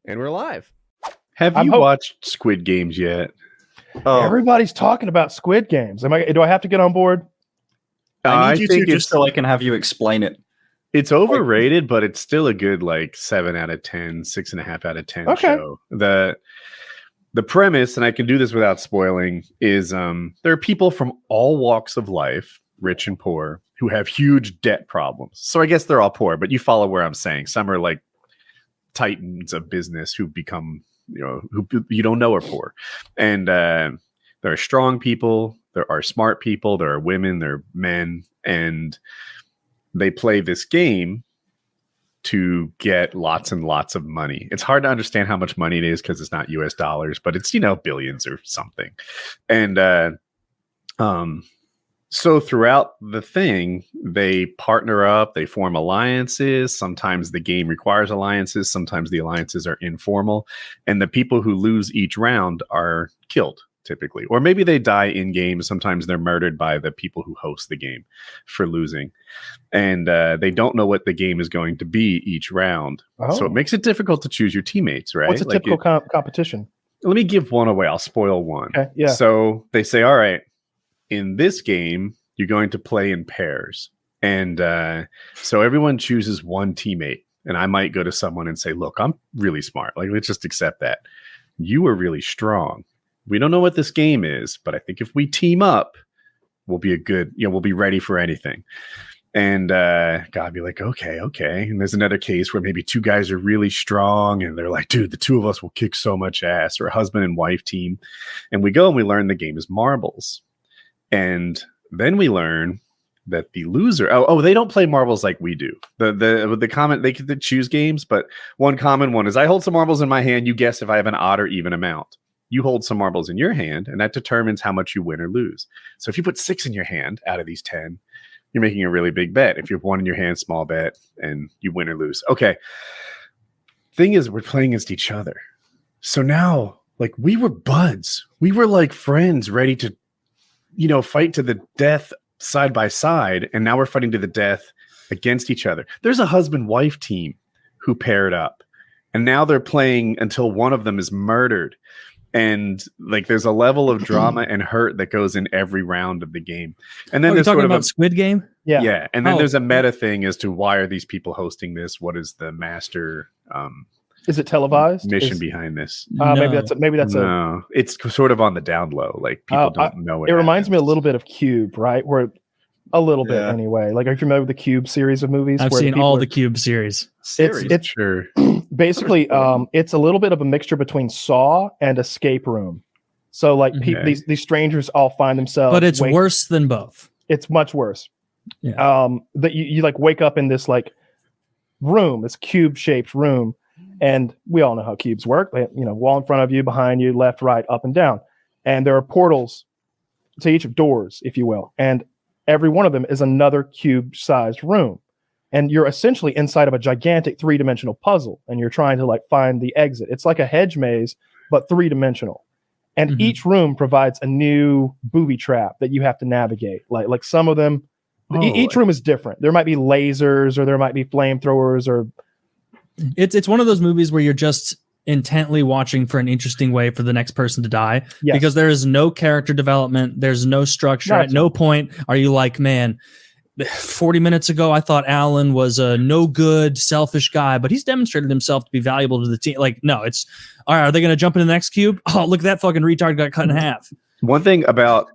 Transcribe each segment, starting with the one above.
And we're live. Have you watched Squid Games yet? Oh, everybody's talking about Squid Games. Do I have to get on board? I need you to just so I can have you explain it. It's overrated, but it's still a good 7 out of 10, 6.5 out of 10 show. The premise, and I can do this without spoiling, is there are people from all walks of life, rich and poor, who have huge debt problems. So I guess they're all poor, but you follow where I'm saying. Some are like titans of business who become, who you don't know are poor. And there are strong people, there are smart people, there are women, there are men, and they play this game to get lots and lots of money. It's hard to understand how much money it is because it's not US dollars, but it's, billions or something. And so throughout the thing, they partner up, they form alliances. Sometimes the game requires alliances. Sometimes the alliances are informal. And the people who lose each round are killed, typically. Or maybe they die in game. Sometimes they're murdered by the people who host the game for losing. And they don't know what the game is going to be each round. Oh. So it makes it difficult to choose your teammates, right? What's a typical competition? Let me give one away. I'll spoil one. Okay, yeah. So they say, all right, in this game, you're going to play in pairs. And so everyone chooses one teammate. And I might go to someone and say, look, I'm really smart. Let's just accept that. You are really strong. We don't know what this game is, but I think if we team up, we'll be we'll be ready for anything. And God be like, okay. And there's another case where maybe two guys are really strong and they're like, dude, the two of us will kick so much ass, or a husband and wife team. And we go and we learn the game is marbles. And then we learn that the loser, they don't play marbles like we do. The common, they could choose games, but one common one is I hold some marbles in my hand. You guess if I have an odd or even amount. You hold some marbles in your hand, and that determines how much you win or lose. So if you put 6 in your hand out of these 10, you're making a really big bet. If you have 1 in your hand, small bet, and you win or lose. Okay. Thing is, we're playing against each other. So now, we were buds. We were like friends ready to, fight to the death side by side. And now we're fighting to the death against each other. There's a husband-wife team who paired up. And now they're playing until one of them is murdered. And there's a level of drama and hurt that goes in every round of the game. And then there's talking sort of about Squid Game? Yeah. Yeah. And then there's a meta thing as to why are these people hosting this? What is the master is it televised? Mission behind this? No. Maybe that's no. It's sort of on the down low. People don't know it. It reminds me a little bit of Cube, right? Where a little bit anyway. Are you familiar with the Cube series of movies? I've seen all the Cube series. It's sure. Basically, it's a little bit of a mixture between Saw and Escape Room. So these strangers all find themselves. But it's worse than both. It's much worse. Yeah. That you wake up in this room, this cube shaped room. And we all know how cubes work. Wall in front of you, behind you, left, right, up and down. And there are portals to each of doors, if you will. And every one of them is another cube-sized room. And you're essentially inside of a gigantic 3-dimensional puzzle. And you're trying to find the exit. It's like a hedge maze, but 3-dimensional. And each room provides a new booby trap that you have to navigate. Like some of them, each room is different. There might be lasers, or there might be flamethrowers, or... It's one of those movies where you're just intently watching for an interesting way for the next person to die, because there is no character development. There's no structure. At no point are you like, man, 40 minutes ago, I thought Alan was a no good, selfish guy, but he's demonstrated himself to be valuable to the team. No, it's all right. Are they going to jump into the next cube? Oh, look at that fucking retard got cut in half. One thing about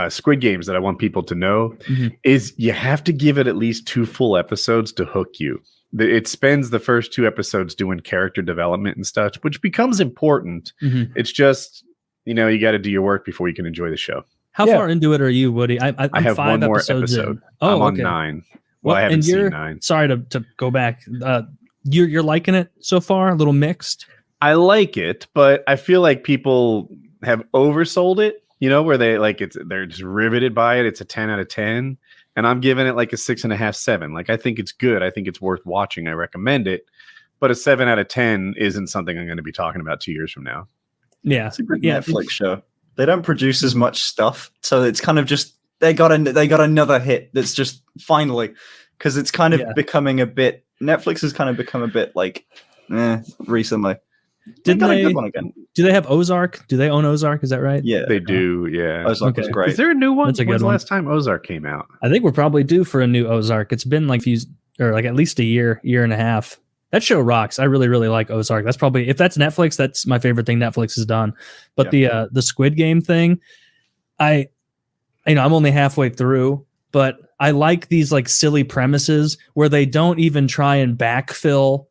Squid Games that I want people to know is you have to give it at least 2 full episodes to hook you. It spends the first 2 episodes doing character development and stuff, which becomes important. It's just, you got to do your work before you can enjoy the show. How far into it are you, Woody? I'm I have 5 one more episodes episode. In. Oh, I'm on okay. 9. Well, I haven't seen 9. Sorry to go back. You're liking it so far? A little mixed? I like it, but I feel like people have oversold it, where they they're just riveted by it. It's a 10 out of 10. And I'm giving it a 6.5, 7. I think it's good. I think it's worth watching. I recommend it. But a 7 out of 10 isn't something I'm going to be talking about 2 years from now. Yeah. It's a good Netflix show. They don't produce as much stuff. So it's kind of just, they got another hit that's just finally, because it's kind of becoming a bit, Netflix has kind of become a bit recently. Didn't got a they? good one again. Do they have Ozark? Do they own Ozark? Is that right? Yeah, They do. Yeah. Ozark was great. Is there a new one? That's a good When's the one. last time Ozark came out? I think we're probably due for a new Ozark. It's been like at least a year and a half. That show rocks. I really, really like Ozark. That's probably, if that's Netflix, that's my favorite thing Netflix has done. But the Squid Game thing, I'm only halfway through, but I like these like silly premises where they don't even try and backfill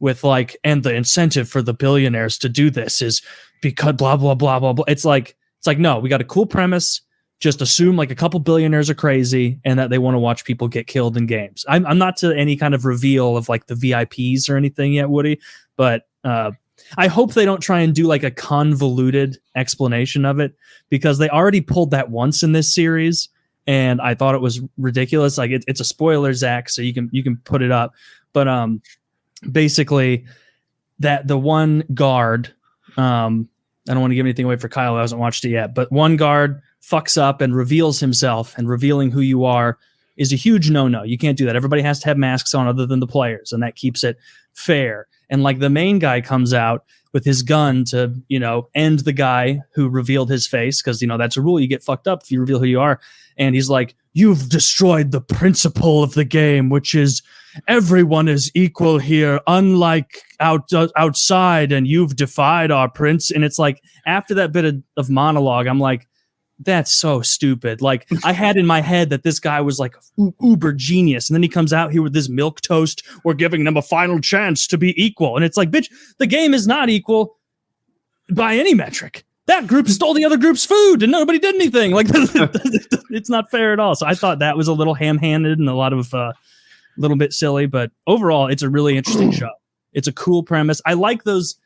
with like, and the incentive for the billionaires to do this is because blah, blah, blah, blah, blah. It's like, no, we got a cool premise. Just assume like a couple billionaires are crazy and that they want to watch people get killed in games. I'm not to any kind of reveal of like the VIPs or anything yet, Woody, but I hope they don't try and do like a convoluted explanation of it, because they already pulled that once in this series and I thought it was ridiculous. Like it's a spoiler, Zach, so you can put it up. But basically that the one guard, I don't want to give anything away for Kyle who hasn't watched it yet, but one guard fucks up and reveals himself, and revealing who you are is a huge no-no. You can't do that. Everybody has to have masks on other than the players, and that keeps it fair. And like the main guy comes out with his gun to, end the guy who revealed his face, because, that's a rule. You get fucked up if you reveal who you are. And he's like, you've destroyed the principle of the game, which is everyone is equal here, unlike outside, and you've defied our prince. And it's like, after that bit of monologue, I'm like, that's so stupid. Like, I had in my head that this guy was like uber genius, and then he comes out here with this milk toast. We're giving them a final chance to be equal. And it's like, bitch, the game is not equal by any metric. That group stole the other group's food and nobody did anything. Like, it's not fair at all. So I thought that was a little ham-handed and a lot of little bit silly, but overall it's a really interesting show. It's a cool premise. I like those.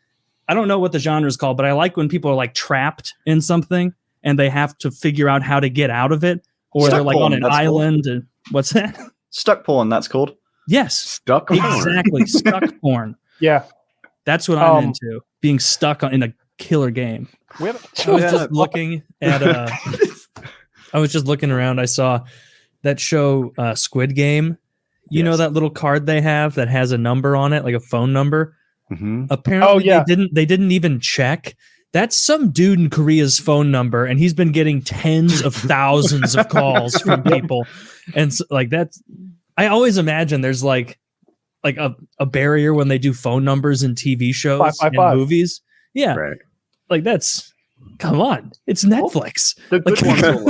I don't know what the genre is called, but I like when people are like trapped in something and they have to figure out how to get out of it, or they're like on an island. And what's that? Stuck porn, that's called. Yes. Stuck porn. Exactly. Stuck porn. Yeah. That's what I'm into. Being stuck in a killer game. I was just looking at I was just looking around. I saw that show Squid Game. You know that little card they have that has a number on it, like a phone number? Mm-hmm. Apparently they didn't even check. That's some dude in Korea's phone number, and he's been getting tens of thousands of calls from people. And so, like, that's, I always imagine there's like a barrier when they do phone numbers in TV shows and movies. Yeah. Right. Like, that's, come on, it's Netflix. The good ones will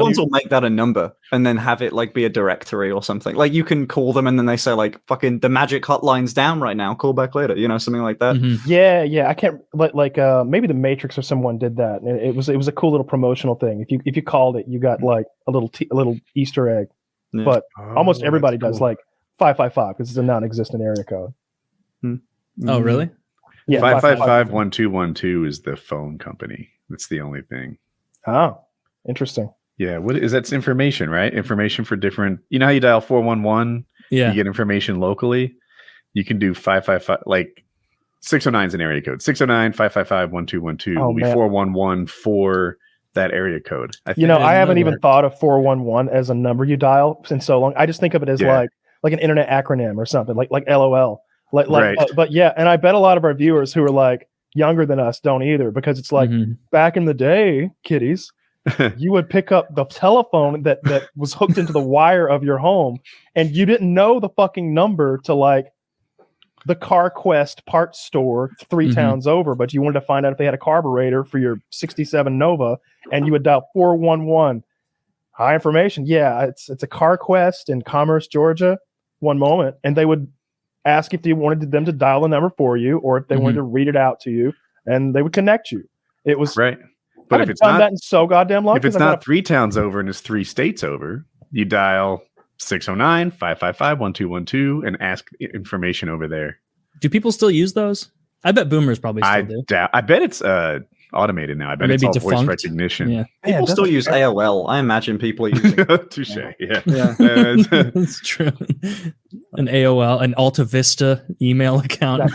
ones will make that a number and then have it like be a directory or something. Like, you can call them and then they say like, fucking the magic hotline's down right now, call back later, something like that. Mm-hmm. Yeah. I can't, like maybe the Matrix or someone did that, and it was a cool little promotional thing. If you called it, you got like a little Easter egg. Yeah. But almost everybody does like 555 because it's a non-existent area code. Oh, really? Yeah, 555-1212 is the phone company. That's the only thing. Oh, interesting. Yeah, what is that's information, right? Information for different. You know how you dial 411? Yeah, you get information locally. You can do 555, like 609 is an area code. 609-555-1212 will be 411 for that area code. I haven't even thought of 411 as a number you dial in so long. I just think of it as like an internet acronym or something, like LOL. Right. But yeah, and I bet a lot of our viewers who are like younger than us don't either, because it's like back in the day, kiddies, you would pick up the telephone that was hooked into the wire of your home, and you didn't know the fucking number to like the CarQuest parts store 3 towns over, but you wanted to find out if they had a carburetor for your 67 Nova, and you would dial 411. High information. Yeah, it's a CarQuest in Commerce, Georgia. One moment, and they would ask if you wanted them to dial the number for you, or if they wanted to read it out to you, and they would connect you. It was right. But if it's not that in so goddamn long, if it's not 3 towns over and it's 3 states over, you dial 609-555-1212 and ask information over there. Do people still use those? I bet boomers probably still do. I bet it's automated now. I bet it's all defunct voice recognition. Yeah. People still use AOL. I imagine people are using Touche. Yeah. That's true. An AOL, an Alta Vista email account.